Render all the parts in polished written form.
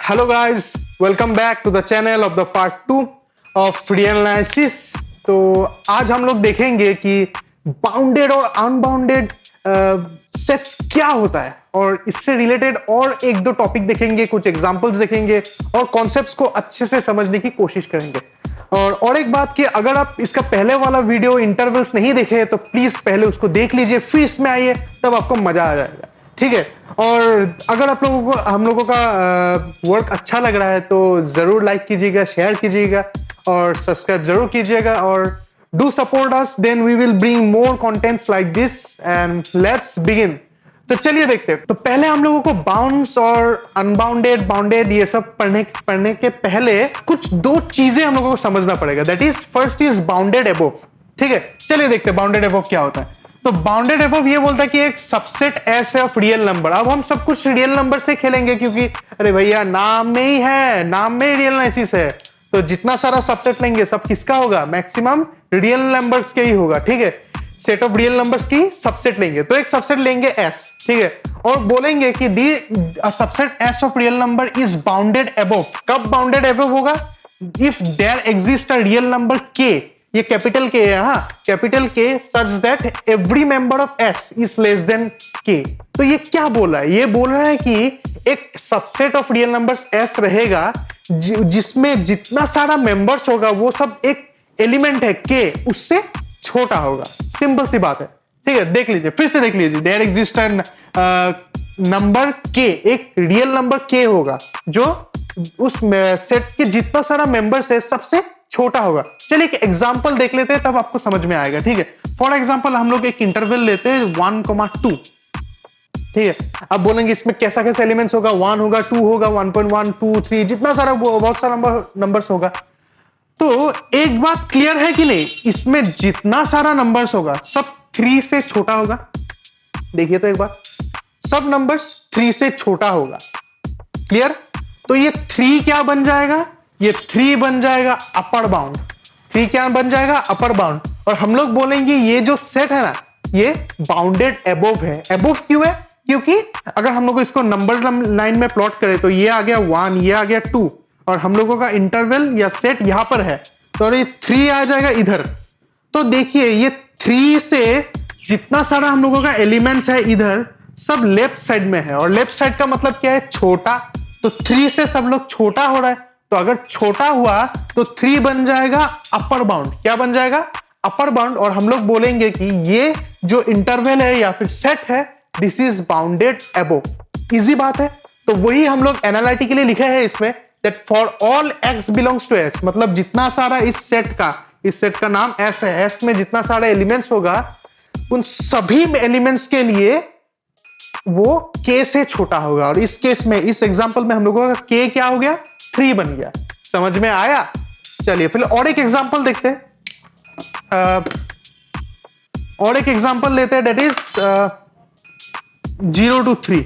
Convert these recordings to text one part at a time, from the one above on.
Hello guys, welcome back to the channel of the part 2 of real analysis. तो आज हम लोग देखेंगे कि बाउंडेड और अनबाउंडेड सेट्स क्या होता है और इससे रिलेटेड और एक दो टॉपिक देखेंगे, कुछ एग्जांपल्स देखेंगे और कॉन्सेप्ट्स को अच्छे से समझने की कोशिश करेंगे। और एक बात कि अगर आप इसका पहले वाला वीडियो इंटरवल्स नहीं देखे तो प्लीज पहले उसको देख लीजिए, फिर इसमें आइए, तब आपको मजा आ जाएगा। ठीक है। और अगर आप लोगों को हम लोगों का वर्क अच्छा लग रहा है तो जरूर लाइक कीजिएगा, शेयर कीजिएगा और सब्सक्राइब जरूर कीजिएगा और do support us, then we will bring more contents like this and let's begin. तो चलिए देखते हैं। तो पहले हम लोगों को बाउंड्स और अनबाउंडेड, बाउंडेड ये सब पढ़ने के पहले कुछ दो चीजें हम लोगों को समझना पड़ेगा। That is first is bounded above. ठीक है, चलिए देखते हैं बाउंडेड अबव क्या होता है। तो बाउंडेड अबव ये बोलता है कि एक सबसेट एस है ऑफ रियल नंबर। अब हम सब कुछ रियल नंबर से खेलेंगे क्योंकि अरे भैया नाम में ही है, नाम में रियल एनालिसिस है, तो जितना सारा सबसेट लेंगे सब किसका होगा? मैक्सिमम रियल नंबर्स के ही होगा। ठीक है, सेट ऑफ रियल नंबर्स की सबसेट लेंगे, तो एक सबसेट लेंगे एस। ठीक है, और बोलेंगे कि the subset S of real number is bounded above. कब बाउंडेड अबव होगा? If there exist a real number K, ये कैपिटल के है, हाँ, capital K such that every member of S is less than K. तो ये क्या बोल रहा है? ये बोल रहा है कि एक subset of real numbers S रहेगा जिसमें जितना सारा मेंबर्स होगा वो सब एक एलिमेंट है के, उससे छोटा होगा। सिंपल सी बात है। ठीक है, देख लीजिए, फिर से देख लीजिए। देयर एग्जिस्ट नंबर के, एक रियल नंबर के होगा जो उस सेट के जितना सारा मेंबर्स है सबसे छोटा होगा। चलिए एक एग्जांपल देख लेते हैं, तब आपको समझ में आएगा। ठीक है, फॉर एग्जांपल हम लोग एक इंटरवल लेते हैं 1,2। ठीक है, अब बोलेंगे इसमें कैसा कैसा एलिमेंट्स होगा? 1 होगा, 2 होगा, 1.1, 2, 3, जितना सारा बहुत सारा नंबर्स होगा। तो एक बात क्लियर है कि नहीं, इसमें जितना सारा नंबर्स होगा सब 3 से छोटा होगा। देखिए तो एक बार, सब नंबर्स 3 से छोटा होगा। क्लियर? तो ये 3 क्या बन जाएगा? ये 3 बन जाएगा अपर बाउंड। 3 क्या बन जाएगा? Upper bound. और हम लोग बोलेंगे ये जो सेट है ना, ये बाउंडेड अबव है। अबव क्यों है? क्योंकि अगर हम लोग इसको नंबर लाइन में प्लॉट करें तो ये आ गया 1, ये आ गया 2 और हम लोगों का इंटरवल या सेट यहां पर है, तो ये 3 आ जाएगा इधर। तो देखिए ये 3 से जितना सारा हम लोगों का एलिमेंट्स है इधर सब लेफ्ट साइड में है, और लेफ्ट साइड का मतलब क्या है? छोटा। तो 3 से सब लोग छोटा हो रहा है, तो अगर छोटा हुआ तो 3 बन जाएगा अपर बाउंड। क्या बन जाएगा? Upper bound. और हम लोग बोलेंगे कि ये जो इंटरवल है या फिर सेट है, this is bounded above. Easy बात है। तो वही हम लोग एनालिटिकली लिखे हैं इसमें, that for all x belongs to s, मतलब जितना सारा इस सेट का नाम s है, s में जितना सारा एलिमेंट्स होगा उन सभी एलिमेंट्स के लिए वो k से छोटा होगा। और इस केस में, इस एग्जांपल में हम लोगों का k क्या हो गया? 3 बन गया। समझ में आया? चलिए फिर और एक एग्जांपल देखते हैं। और एक एग्जांपल लेते हैं, दैट इज 0 to 3।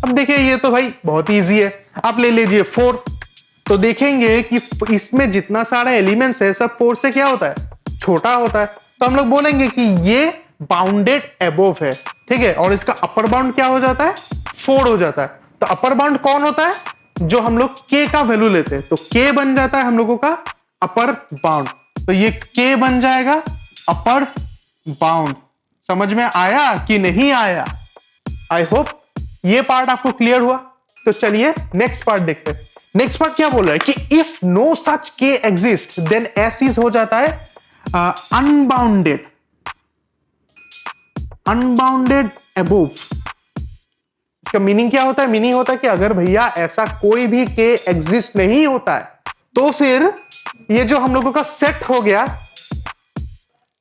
अब देखिए ये तो भाई बहुत इजी है। आप ले लीजिए 4। तो देखेंगे कि इसमें जितना सारा एलिमेंट्स है सब 4 से क्या होता है? छोटा होता है। तो हम लोग बोलेंगे कि ये बाउंडेड अबव है। ठीक है, और इसका अपर बाउंड क्या हो जाता है? 4 हो जाता है। तो अपर बाउंड कौन होता है? जो हम लोग k का वैल्यू लेते हैं, तो k बन जाता है हम लोगों का अपर बाउंड। तो ये k बन जाएगा अपर बाउंड। समझ में आया कि नहीं आया? आई होप ये पार्ट आपको क्लियर हुआ। तो चलिए नेक्स्ट पार्ट देखते हैं। नेक्स्ट पार्ट क्या बोल रहा है कि if no such k exist then s is हो जाता है अनबाउंडेड, अनबाउंडेड अबव। इसका मीनिंग क्या होता है? मीनिंग होता है कि अगर भैया ऐसा कोई भी k एग्जिस्ट नहीं होता है तो फिर ये जो हम लोगों का सेट हो गया,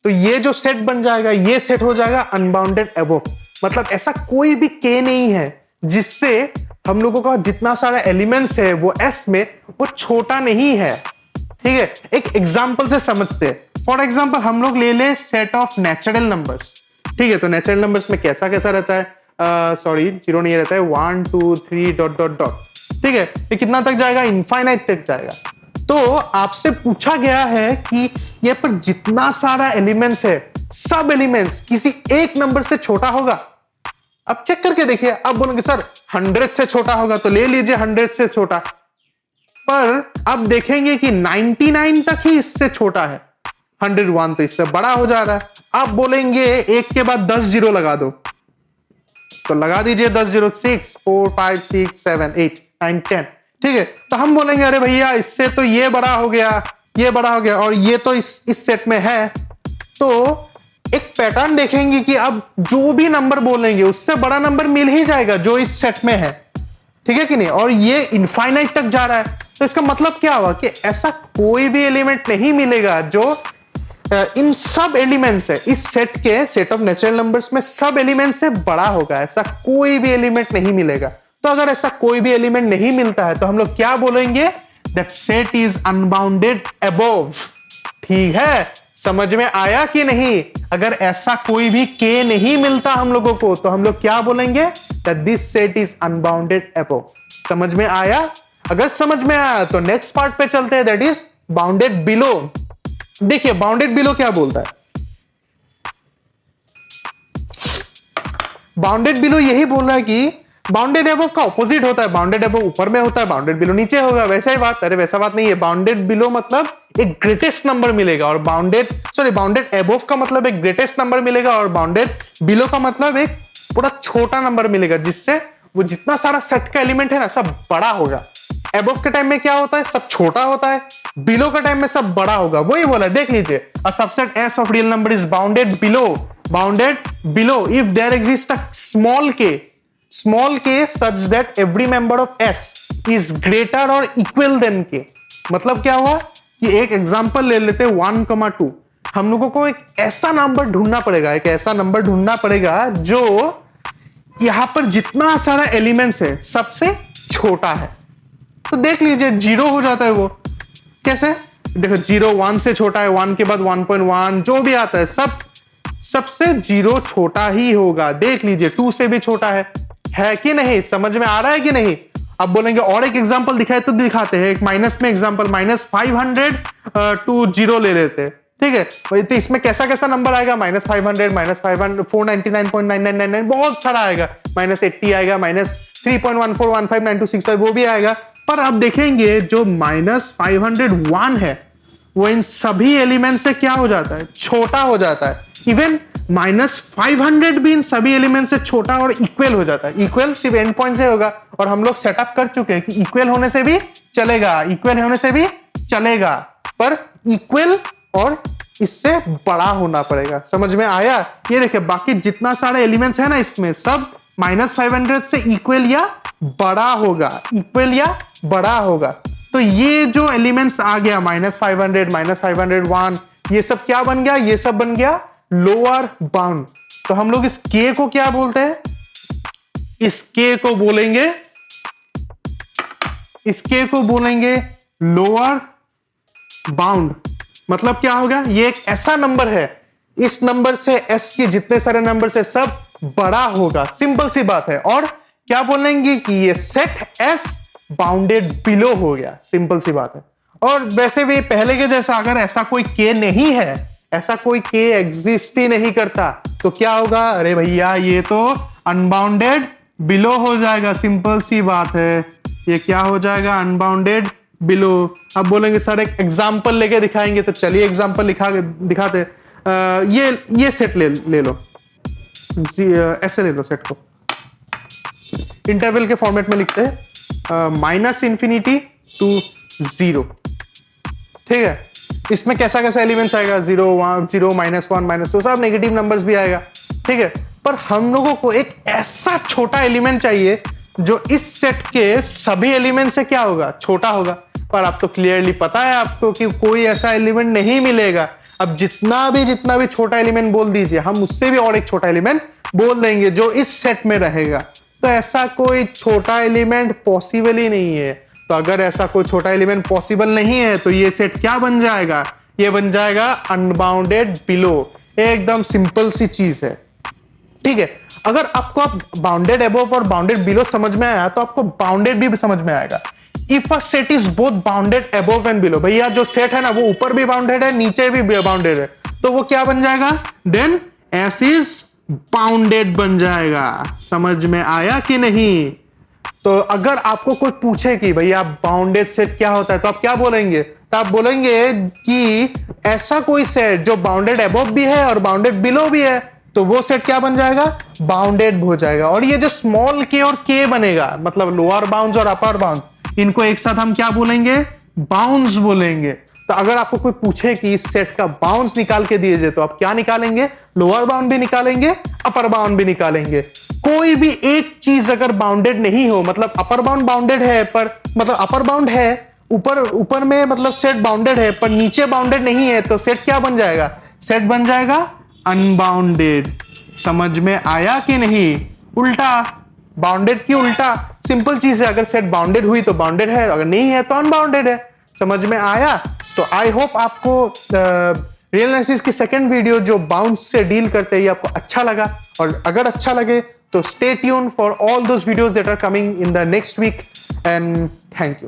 तो ये जो सेट बन जाएगा, ये सेट हो जाएगा अनबाउंडेड अबव। मतलब ऐसा कोई भी k नहीं है जिससे हम लोगों का जितना सारा एलिमेंट्स है वो s में वो छोटा नहीं है। ठीक है, एक एग्जांपल से समझते हैं। फॉर एग्जांपल हम लोग ले ले सेट ऑफ नेचुरल नंबर्स। ठीक है, तो नेचुरल नंबर्स में कैसा कैसा रहता है? सॉरी, 0 नहीं रहता है, 1 2 3 डॉट डॉट डॉट। ठीक है, ये कितना तक जाएगा? इनफाइनाइट तक जाएगा। तो आपसे पूछा गया है कि ये पर जितना सारा एलिमेंट्स है, सब एलिमेंट्स किसी एक नंबर से छोटा होगा? अब चेक करके देखिए, अब बोलोगे सर 100 से छोटा होगा तो ले लीजिए 100 से छोटा, पर अब देखेंगे कि 99 तक ही इससे छोटा है, 101 तो इससे बड़ा हो जा रहा है। आप बोलेंगे एक के बाद 10 जीरो लगा दो, तो लगा दीजिए 10 जीरो, 6 4 5 6 7 8 9 10, ठीक है। तो हम बोलेंगे अरे भैया इससे तो ये बड़ा हो गया, ये बड़ा हो गया, और ये तो इस सेट में है। तो एक पैटर्न देखेंगे कि अब जो भी नंबर बोलेंगे उससे बड़ा नंबर मिल ही जाएगा जो इस सेट में है, ठीक है कि नहीं, और ये इनफाइनाइट तक जा रहा है। तो इसका मतलब क्या हुआ कि ऐसा कोई भी एलिमेंट नहीं मिलेगा जो इन सब एलिमेंट्स है, इस सेट के, सेट ऑफ नेचुरल नंबर्स में सब एलिमेंट से बड़ा होगा, ऐसा कोई भी एलिमेंट नहीं मिलेगा। तो अगर ऐसा कोई भी एलिमेंट नहीं मिलता है तो हम लोग क्या बोलेंगे, that set is unbounded above. ठीक है, समझ में आया कि नहीं? अगर ऐसा कोई भी के नहीं मिलता हम लोगों को तो हम लोग क्या बोलेंगे, that this set is unbounded above. समझ में आया? अगर समझ में आया तो नेक्स्ट पार्ट पे चलते हैं, दैट इज बाउंडेड बिलो। देखिए बाउंडेड बिलो क्या बोलता है, बाउंडेड बिलो यही बोल रहा है कि बाउंडेड अबव का ऑपोजिट होता है, बाउंडेड अबव ऊपर में होता है, बाउंडेड बिलो नीचे होगा, वैसा ही बात। अरे वैसा बात नहीं है, बाउंडेड बिलो मतलब एक ग्रेटेस्ट नंबर मिलेगा, और बाउंडेड अबव का मतलब एक ग्रेटेस्ट नंबर मिलेगा, और बाउंडेड बिलो का मतलब एक पूरा छोटा नंबर मिलेगा, जिससे वो जितना सारा सेट का एलिमेंट है ना सब बड़ा होगा। अबव के टाइम में क्या होता है, सब छोटा होता है, बिलो का टाइम में सब बड़ा होगा। वही बोला, देख लीजिए, a subset S of real number is bounded below if there exist a small k such that every member of S is greater or equal than k. मतलब क्या हुआ कि एक एग्जांपल ले लेते हैं 1,2। हम लोगों को एक ऐसा नंबर ढूंढना पड़ेगा, जो यहां पर जितना सारा एलिमेंट्स है सबसे छोटा है। तो देख लीजिए 0 हो जाता है वो। कैसे? देखो 0 1 से छोटा है, 1 के बाद 1.1 जो भी आता है सब सबसे 0 छोटा ही होगा। देख लीजिए 2 से भी छोटा है कि नहीं? समझ में आ रहा है कि नहीं? अब बोलेंगे और एक एग्जांपल दिखाए तो दिखाते हैं, एक माइनस में एग्जांपल, -500 टू 0 ले लेते हैं, ठीक है। तो इसमें कैसा कैसा नंबर आएगा, -500, -500, 499.9999 बहुत सारा आएगा, -80 आएगा, -3.14159265 वो भी आएगा। पर अब देखेंगे जो -501 है वो इन सभी एलिमेंट से क्या हो जाता है, छोटा हो जाता है। इवन -500 भी इन सभी एलिमेंट से छोटा और इक्वल हो जाता है। इक्वल सिर्फ एंड पॉइंट से होगा, और हम लोग सेटअप कर चुके हैं कि इक्वल होने से भी चलेगा, पर इक्वल और इससे बड़ा होना पड़ेगा। समझ में आया? ये देखिए बाकी जितना सारे एलिमेंट्स है ना इसमें सब -500 से इक्वल या बड़ा होगा, तो ये जो एलिमेंट्स आ गया -500, -501, ये सब क्या बन गया, ये सब बन गया लोअर बाउंड। तो हम लोग इस के को क्या बोलते हैं, इस के को बोलेंगे लोअर बाउंड। मतलब क्या होगा, ये एक ऐसा नंबर है, इस नंबर से एस के जितने सारे नंबर से सब बड़ा होगा, सिंपल सी बात है। और क्या बोलेंगे कि ये सेट एस बाउंडेड बिलो हो गया, सिंपल सी बात है। और वैसे भी पहले के जैसा अगर ऐसा कोई के नहीं है, ऐसा कोई के एग्जिस्ट ही नहीं करता, तो क्या होगा, अरे भैया ये तो अनबाउंडेड बिलो हो जाएगा, सिंपल सी बात है। ये क्या हो जाएगा, अनबाउंडेड बिलो। अब बोलेंगे सर एक एग्जांपल लेके दिखाएंगे, तो चलिए एग्जांपल दिखाते। ये सेट ले लो, ऐसे ले लो सेट को, इंटरवल के फॉर्मेट में लिखते हैं, -∞ to 0, ठीक है। इसमें कैसा कैसा एलिमेंट्स आएगा, 0 1 0 -1 -2 सब नेगेटिव नंबर्स भी आएगा, ठीक है। पर हम लोगों को एक ऐसा छोटा एलिमेंट चाहिए जो इस सेट के सभी एलिमेंट से क्या होगा, छोटा होगा। पर आप तो क्लियरली पता है आपको कि कोई ऐसा एलिमेंट नहीं मिलेगा। अब जितना भी छोटा एलिमेंट बोल दीजिए, हम उससे भी और एक छोटा एलिमेंट बोल देंगे जो इस सेट में रहेगा। तो ऐसा कोई छोटा एलिमेंट पॉसिबल ही नहीं है। तो अगर ऐसा कोई छोटा एलिमेंट पॉसिबल नहीं है तो ये सेट क्या बन जाएगा, ये बन जाएगा अनबाउंडेड बिलो। एकदम सिंपल सी चीज है, ठीक है। अगर आपको बाउंडेड अबव और बाउंडेड बिलो समझ में आया तो आपको बाउंडेड भी समझ में आएगा। If a set is both bounded above and below, भैया जो सेट है ना वो ऊपर भी बाउंडेड है नीचे भी बाउंडेड है, तो वो क्या बन जाएगा, देन एस इज बाउंडेड बन जाएगा। समझ में आया कि नहीं? तो अगर आपको कोई पूछे कि भैया बाउंडेड सेट क्या होता है तो आप क्या बोलेंगे? तो आप बोलेंगे कि ऐसा कोई सेट जो बाउंडेड अबव भी है और बाउंडेड बिलो भी है, तो वो सेट क्या बन जाएगा? बाउंडेड हो जाएगा। और ये जो स्मॉल के और के बनेगा, मतलब लोअर बाउंड्स और अपर बाउंड, इनको एक साथ हम क्या बोलेंगे? बाउंड्स बोलेंगे। तो अगर आपको कोई पूछे कि इस सेट का बाउंड्स निकाल के दिए जाए तो आप क्या निकालेंगे? लोअर बाउंड भी निकालेंगे, अपर बाउंड भी निकालेंगे। कोई भी एक चीज अगर बाउंडेड नहीं हो, मतलब अपर बाउंड बाउंडेड है पर मतलब अपर बाउंड है, ऊपर में मतलब सेट बाउंडेड है पर नीचे बाउंडेड नहीं है, तो सेट क्या बन जाएगा? सेट बन जाएगा अनबाउंडेड। समझ में आया कि नहीं? उल्टा, बाउंडेड की उल्टा सिंपल चीज है, अगर सेट बाउंडेड हुई तो बाउंडेड है, अगर नहीं है तो अनबाउंडेड है। समझ में आया? तो आई होप आपको रियल एनालिसिस की सेकंड वीडियो जो बाउंड से डील करते हैं आपको अच्छा लगा, और अगर अच्छा लगे तो stay tune for all those videos that are coming in the next week, and thank you.